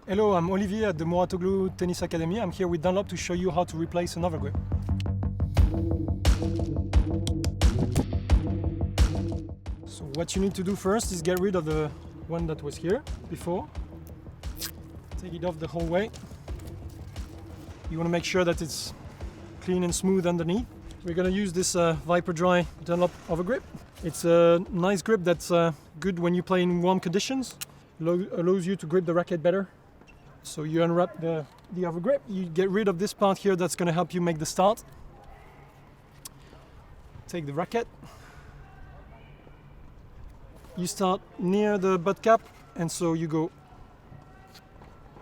Hello, I'm Olivier at the Mouratoglou Tennis Academy. I'm here with Dunlop to show you how to replace an overgrip. So what you need to do first is get rid of the one that was here before. Take it off the whole way. You want to make sure that it's clean and smooth underneath. We're going to use this Viper Dry Dunlop overgrip. It's a nice grip that's good when you play in warm conditions. Allows you to grip the racket better. So you unwrap the overgrip, you get rid of this part here that's going to help you make the start. Take the racket. You start near the butt cap, and so you go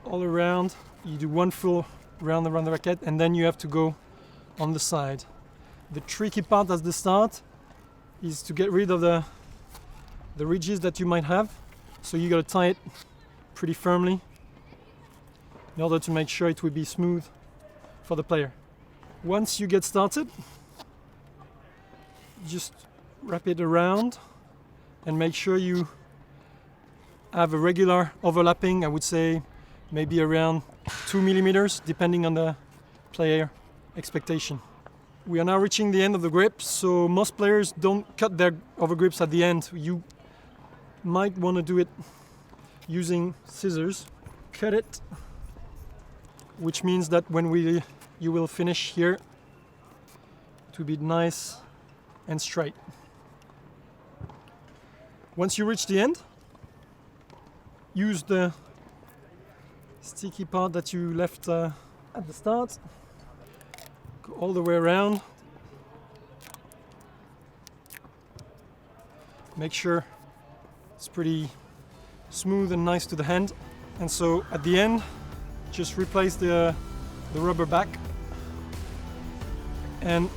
all around. You do one full round around the racket, and then you have to go on the side. The tricky part at the start is to get rid of the ridges that you might have. So you got to tie it pretty firmly in order to make sure it will be smooth for the player. Once you get started, just wrap it around and make sure you have a regular overlapping. I would say maybe around 2 millimeters, depending on the player expectation. We are now reaching the end of the grip, so most players don't cut their overgrips at the end. You might want to do it using scissors. Cut it, which means that when you will finish here, it will be nice and straight. Once you reach the end, use the sticky part that you left at the start. Go all the way around. Make sure it's pretty smooth and nice to the hand. And so at the end, just replace the rubber back. And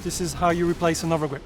this is how you replace an overgrip.